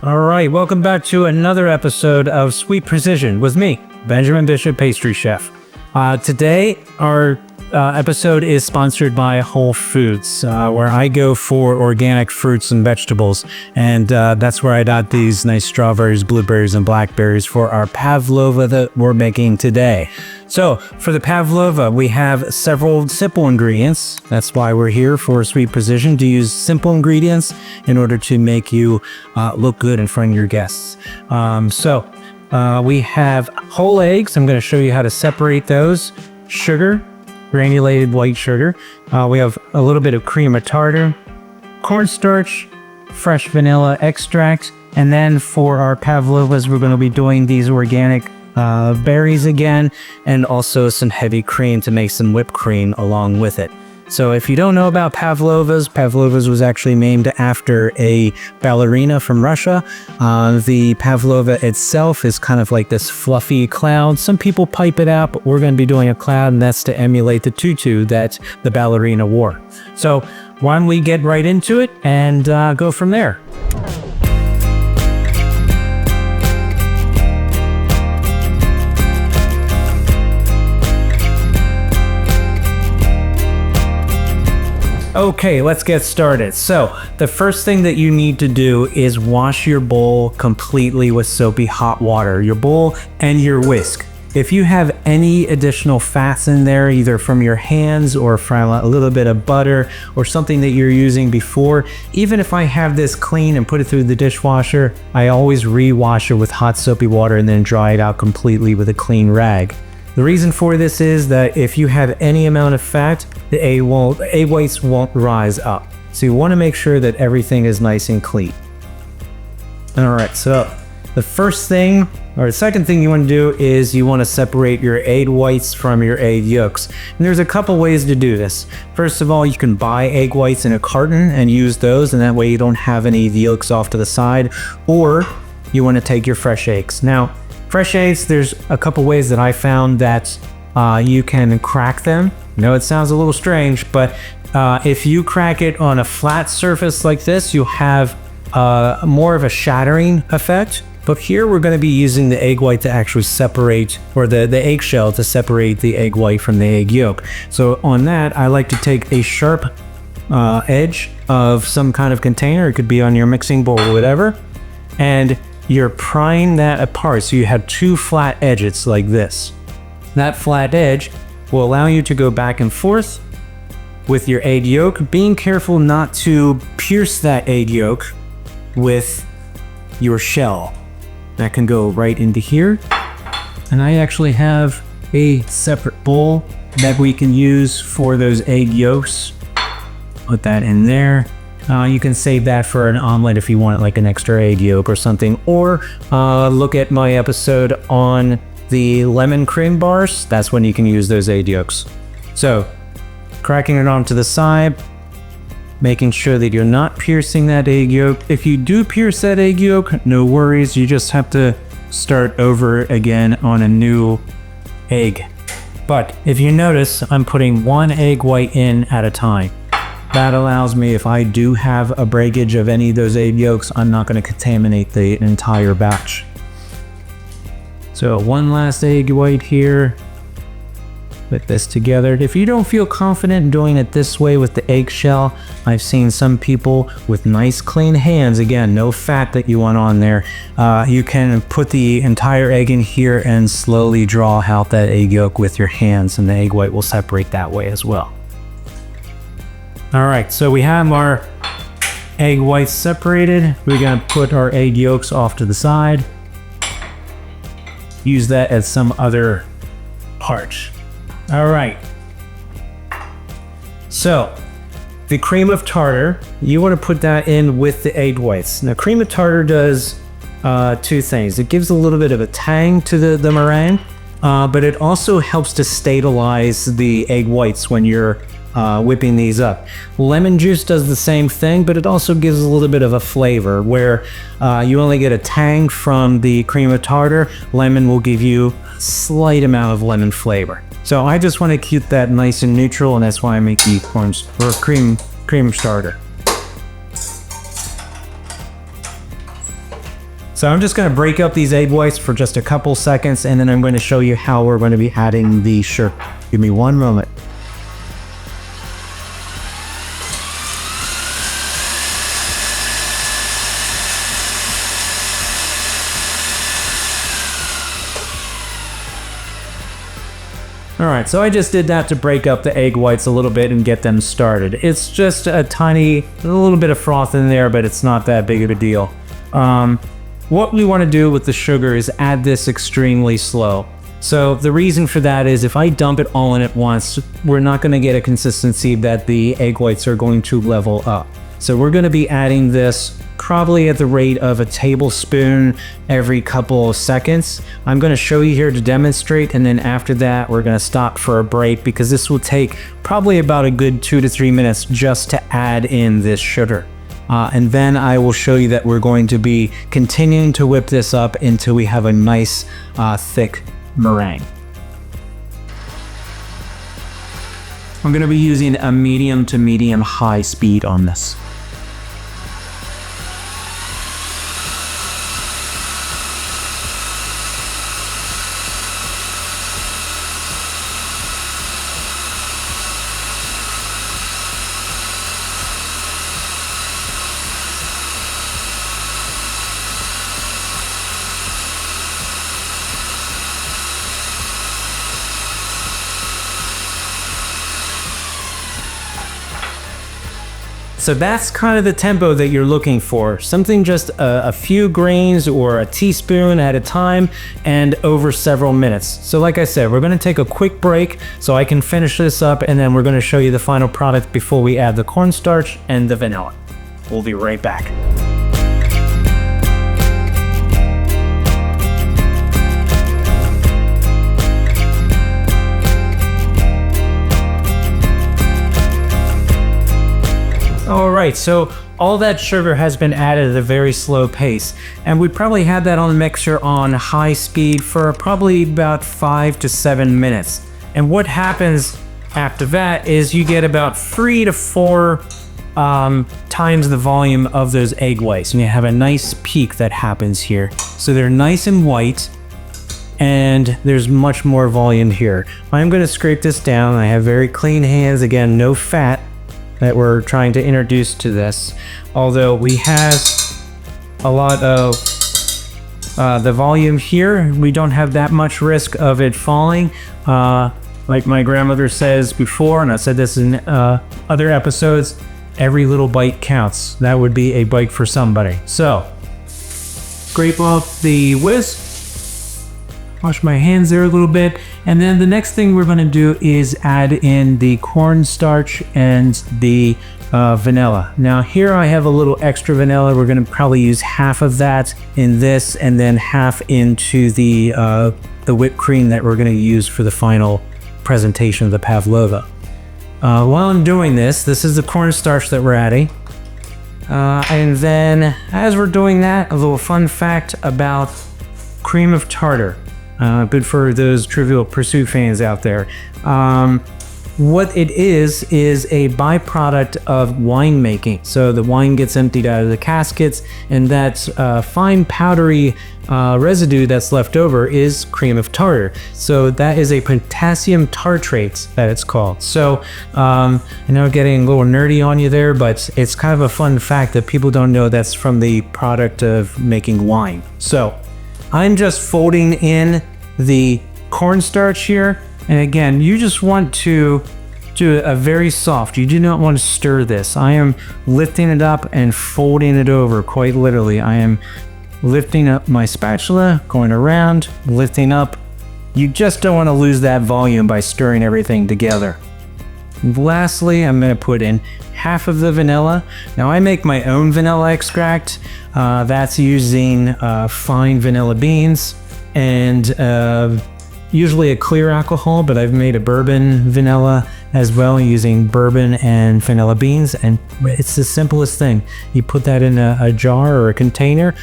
All right, welcome back to another episode of Sweet Precision with me, Benjamin Bishop, pastry chef. Today, our episode is sponsored by Whole Foods, where I go for organic fruits and vegetables. And that's where I got these nice strawberries, blueberries, and blackberries for our Pavlova that we're making today. So for the Pavlova, we have several simple ingredients. That's why we're here for Sweet Precision, to use simple ingredients in order to make you look good in front of your guests. We have whole eggs. I'm going to show you how to separate those. Sugar, granulated white sugar. We have a little bit of cream of tartar, cornstarch, fresh vanilla extract, and then for our Pavlovas, we're going to be doing these organic berries again, and also some heavy cream to make some whipped cream along with it. So if you don't know about Pavlovas was actually named after a ballerina from Russia. The Pavlova itself is kind of like this fluffy cloud. Some people pipe it out, but we're going to be doing a cloud, and that's to emulate the tutu that the ballerina wore. So why don't we get right into it and go from there. Okay, let's get started. So the first thing that you need to do is wash your bowl completely with soapy hot water, your bowl and your whisk. If you have any additional fats in there, either from your hands or from a little bit of butter or something that you're using before, even if I have this clean and put it through the dishwasher, I always re-wash it with hot soapy water and then dry it out completely with a clean rag. The reason for this is that if you have any amount of fat, the egg whites won't rise up. So you want to make sure that everything is nice and clean. All right, so the first thing, or the second thing you want to do is you want to separate your egg whites from your egg yolks. And there's a couple ways to do this. First of all, you can buy egg whites in a carton and use those, and that way you don't have any of the yolks off to the side. Or you want to take your fresh eggs. Now, fresh eggs, there's a couple ways that I found that you can crack them. I know it sounds a little strange, but if you crack it on a flat surface like this, you'll have more of a shattering effect. But here we're going to be using the egg white to actually separate, or the eggshell to separate the egg white from the egg yolk. So on that, I like to take a sharp edge of some kind of container. It could be on your mixing bowl or whatever. And you're prying that apart, so you have two flat edges like this. That flat edge will allow you to go back and forth with your egg yolk, being careful not to pierce that egg yolk with your shell. That can go right into here. And I actually have a separate bowl that we can use for those egg yolks. Put that in there. You can save that for an omelet if you want like an extra egg yolk or something, or look at my episode on the lemon cream bars. That's when you can use those egg yolks. So cracking it onto the side, making sure that you're not piercing that egg yolk. If you do pierce that egg yolk, no worries, you just have to start over again on a new egg. But if you notice, I'm putting one egg white in at a time. That allows me, if I do have a breakage of any of those egg yolks, I'm not going to contaminate the entire batch. So one last egg white here. Put this together. If you don't feel confident in doing it this way with the eggshell, I've seen some people with nice clean hands, again, no fat that you want on there. You can put the entire egg in here and slowly draw out that egg yolk with your hands, and the egg white will separate that way as well. All right, so we have our egg whites separated. We're gonna put our egg yolks off to the side. Use that as some other part. All right. So the cream of tartar, you want to put that in with the egg whites. Now, cream of tartar does two things. It gives a little bit of a tang to the meringue, but it also helps to stabilize the egg whites when you're whipping these up. Lemon juice does the same thing, but it also gives a little bit of a flavor where you only get a tang from the cream of tartar. Lemon will give you a slight amount of lemon flavor. So I just want to keep that nice and neutral, and that's why I make the cream starter. So I'm just going to break up these egg whites for just a couple seconds, and then I'm going to show you how we're going to be adding the sugar. Give me one moment. All right, so I just did that to break up the egg whites a little bit and get them started. It's just a little bit of froth in there, but it's not that big of a deal. What we want to do with the sugar is add this extremely slow. So the reason for that is if I dump it all in at once, we're not going to get a consistency that the egg whites are going to level up. So we're going to be adding this probably at the rate of a tablespoon every couple of seconds. I'm going to show you here to demonstrate, and then after that we're going to stop for a break because this will take probably about a good 2 to 3 minutes just to add in this sugar. And then I will show you that we're going to be continuing to whip this up until we have a nice thick meringue. I'm going to be using a medium to medium high speed on this. So that's kind of the tempo that you're looking for. Something just a few grains or a teaspoon at a time and over several minutes. So like I said, we're going to take a quick break so I can finish this up, and then we're going to show you the final product before we add the cornstarch and the vanilla. We'll be right back. All right, so all that sugar has been added at a very slow pace, and we probably had that on the mixer on high speed for probably about 5 to 7 minutes. And what happens after that is you get about 3 to 4 times the volume of those egg whites, and you have a nice peak that happens here. So they're nice and white, and there's much more volume here. I'm going to scrape this down. I have very clean hands, again, no fat that we're trying to introduce to this, although we have a lot of the volume here. We don't have that much risk of it falling. Like my grandmother says before, and I said this in other episodes, every little bite counts. That would be a bite for somebody. So scrape off the whisk, wash my hands there a little bit, and then the next thing we're going to do is add in the cornstarch and the vanilla. Now here I have a little extra vanilla. We're going to probably use half of that in this, and then half into the whipped cream that we're going to use for the final presentation of the pavlova. While I'm doing this is the cornstarch that we're adding. And then as we're doing that, a little fun fact about cream of tartar. Good for those Trivial Pursuit fans out there. What it is a byproduct of winemaking. So the wine gets emptied out of the caskets, and that fine powdery residue that's left over is cream of tartar. So that is a potassium tartrate that it's called. So I know getting a little nerdy on you there, but it's kind of a fun fact that people don't know that's from the product of making wine. So I'm just folding in the cornstarch here. And again, you just want to do a very soft. You do not want to stir this. I am lifting it up and folding it over, quite literally. I am lifting up my spatula, going around, lifting up. You just don't want to lose that volume by stirring everything together. And lastly, I'm going to put in half of the vanilla. Now I make my own vanilla extract. That's using fine vanilla beans and usually a clear alcohol, but I've made a bourbon vanilla as well using bourbon and vanilla beans, and it's the simplest thing. You put that in a jar or a container.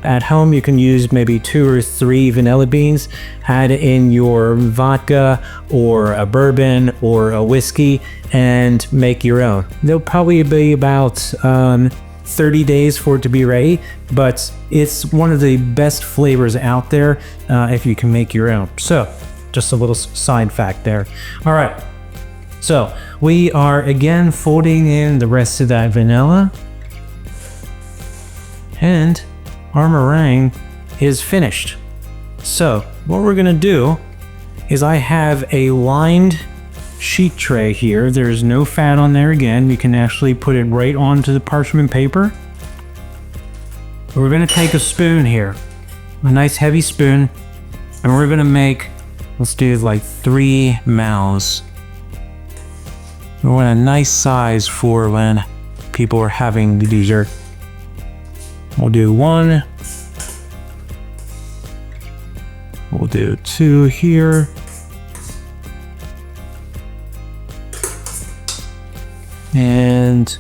At home, you can use maybe 2 or 3 vanilla beans, add in your vodka or a bourbon or a whiskey, and make your own. They'll probably be about 30 days for it to be ready, but it's one of the best flavors out there if you can make your own. So just a little side fact there. All right, so we are again folding in the rest of that vanilla, and our meringue is finished. So what we're gonna do is, I have a lined sheet tray here. There's no fat on there. Again, you can actually put it right onto the parchment paper. We're gonna take a spoon here, a nice heavy spoon, and we're gonna make, let's do like 3 mouths. We want a nice size for when people are having the dessert. We'll do 1. We'll do 2 here. And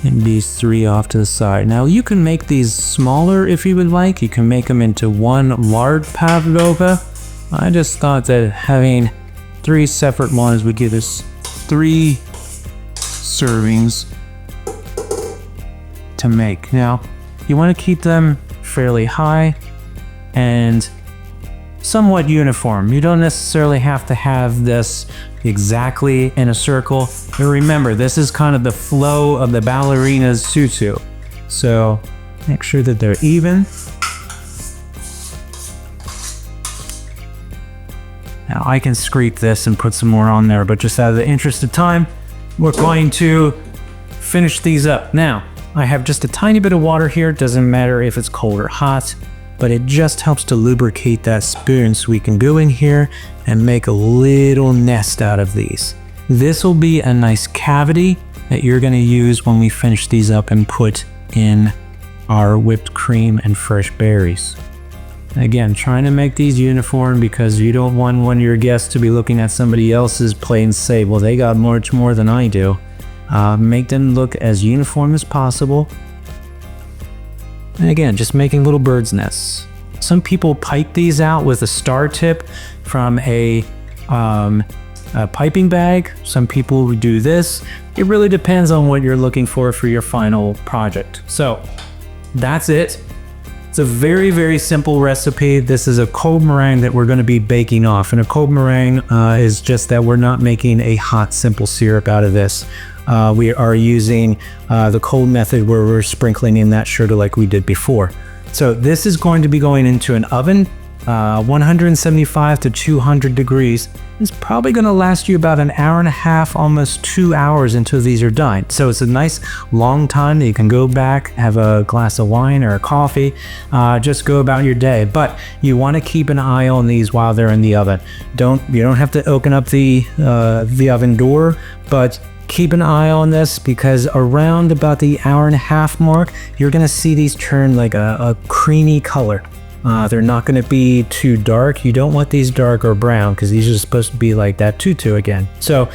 these 3 off to the side. Now you can make these smaller if you would like. You can make them into 1 large pavlova. I just thought that having 3 separate ones would give us 3 servings to make. Now you want to keep them fairly high and somewhat uniform. You don't necessarily have to have this exactly in a circle. But remember, this is kind of the flow of the ballerina's tutu. So make sure that they're even. Now I can scrape this and put some more on there, but just out of the interest of time, we're going to finish these up. Now, I have just a tiny bit of water here. It doesn't matter if it's cold or hot, but it just helps to lubricate that spoon so we can go in here and make a little nest out of these. This will be a nice cavity that you're gonna use when we finish these up and put in our whipped cream and fresh berries. Again, trying to make these uniform because you don't want one of your guests to be looking at somebody else's plate and say, well, they got much more than I do. Make them look as uniform as possible. And again, just making little bird's nests. Some people pipe these out with a star tip from a piping bag. Some people would do this. It really depends on what you're looking for your final project. So that's it. It's a very, very simple recipe. This is a cold meringue that we're going to be baking off. And a cold meringue is just that we're not making a hot, simple syrup out of this. We are using the cold method where we're sprinkling in that sugar like we did before. So this is going to be going into an oven, 175 to 200 degrees. It's probably going to last you about an hour and a half, almost 2 hours until these are done. So it's a nice long time that you can go back, have a glass of wine or a coffee, just go about your day. But you want to keep an eye on these while they're in the oven. You don't have to open up the oven door, but keep an eye on this because around about the hour and a half mark, you're going to see these turn like a creamy color. They're not going to be too dark. You don't want these dark or brown because these are supposed to be like that tutu again. So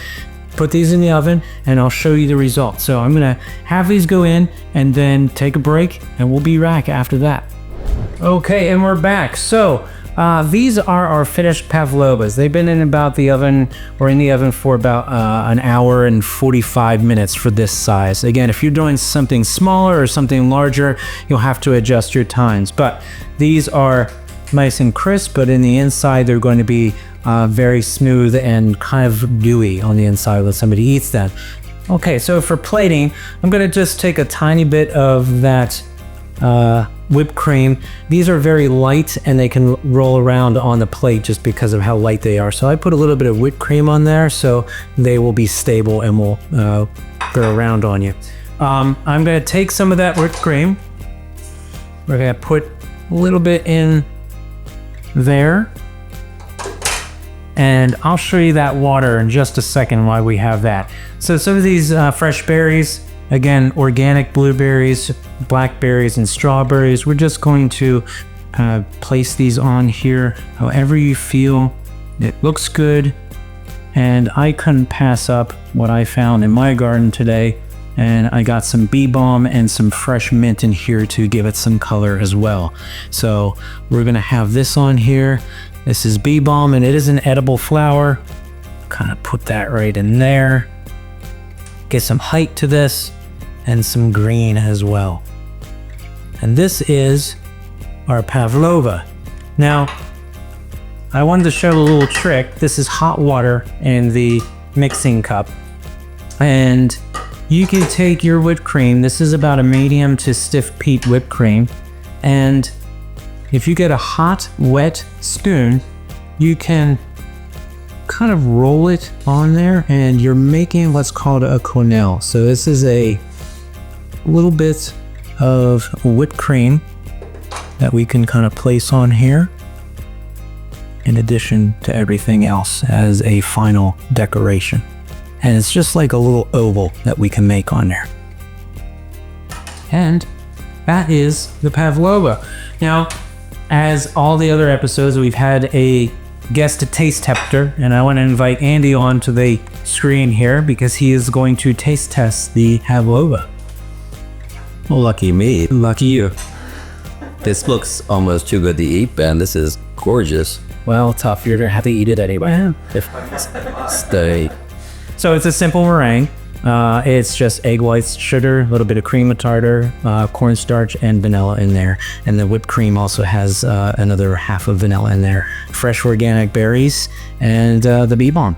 put these in the oven and I'll show you the results. So I'm going to have these go in and then take a break and we'll be back after that. Okay, and we're back. So these are our finished pavlovas. They've been in the oven for about an hour and 45 minutes for this size. Again, if you're doing something smaller or something larger, you'll have to adjust your times. But these are nice and crisp, but in the inside, they're going to be very smooth and kind of gooey on the inside when somebody eats them. Okay, so for plating, I'm going to just take a tiny bit of that whipped cream. These are very light and they can roll around on the plate just because of how light they are. So I put a little bit of whipped cream on there so they will be stable and will go around on you. I'm going to take some of that whipped cream. We're going to put a little bit in there. And I'll show you that water in just a second while we have that. So some of these fresh berries, again, organic blueberries, blackberries, and strawberries. We're just going to place these on here however you feel. It looks good. And I couldn't pass up what I found in my garden today. And I got some bee balm and some fresh mint in here to give it some color as well. So we're gonna have this on here. This is bee balm and it is an edible flower. Kind of put that right in there. Get some height to this. and some green as well. And this is our pavlova. Now, I wanted to show a little trick. This is hot water in the mixing cup. And you can take your whipped cream. This is about a medium to stiff peat whipped cream. And if you get a hot, wet spoon, you can kind of roll it on there and you're making what's called a quenelle. So this is a little bit of whipped cream that we can kind of place on here in addition to everything else as a final decoration. And it's just like a little oval that we can make on there. And that is the pavlova. Now, as all the other episodes, we've had a guest taste tester, and I want to invite Andy onto the screen here because he is going to taste test the pavlova. Well, lucky me. Lucky you. This looks almost too good to eat, Ben. This is gorgeous. Well, tough. You're gonna have to eat it anyway. Stay. So it's a simple meringue. It's just egg whites, sugar, a little bit of cream of tartar, cornstarch, and vanilla in there. And the whipped cream also has another half of vanilla in there. Fresh organic berries and the bee balm.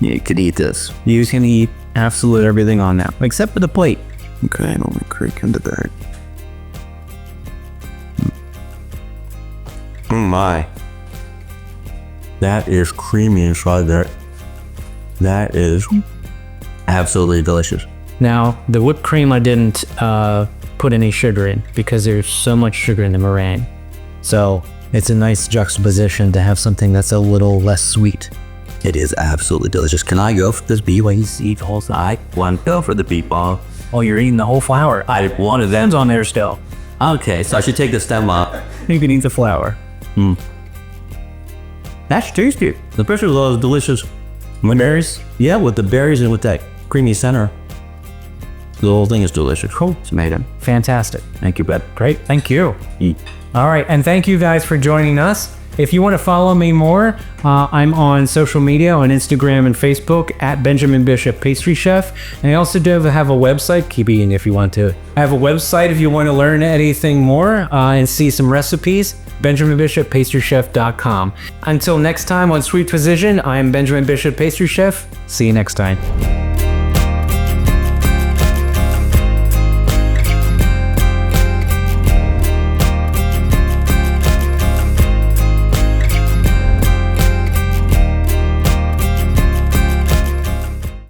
You could eat this. You can eat absolutely everything on that, except for the plate. Okay, let me creak into that. Oh my. That is creamy inside there. That is absolutely delicious. Now, the whipped cream I didn't put any sugar in because there's so much sugar in the meringue. So it's a nice juxtaposition to have something that's a little less sweet. It is absolutely delicious. Can I go for this bee wings? Eat the whole side? One, go for the bee ball. Oh, you're eating the whole flower. I wanted them On there still. Okay, so I should take the stem off. You can eat the flower. That's tasty. The picture is delicious. Berries? Yeah, with the berries and with that creamy center. The whole thing is delicious. Cool. It's made it. Fantastic. Thank you, Ben. Great. Thank you. Eat. All right. And thank you guys for joining us. If you want to follow me more, I'm on social media on Instagram and Facebook at Benjamin Bishop Pastry Chef. And I also do have a website. Keep eating if you want to. I have a website if you want to learn anything more and see some recipes. BenjaminBishopPastryChef.com. Until next time on Sweet Precision, I'm Benjamin Bishop Pastry Chef. See you next time.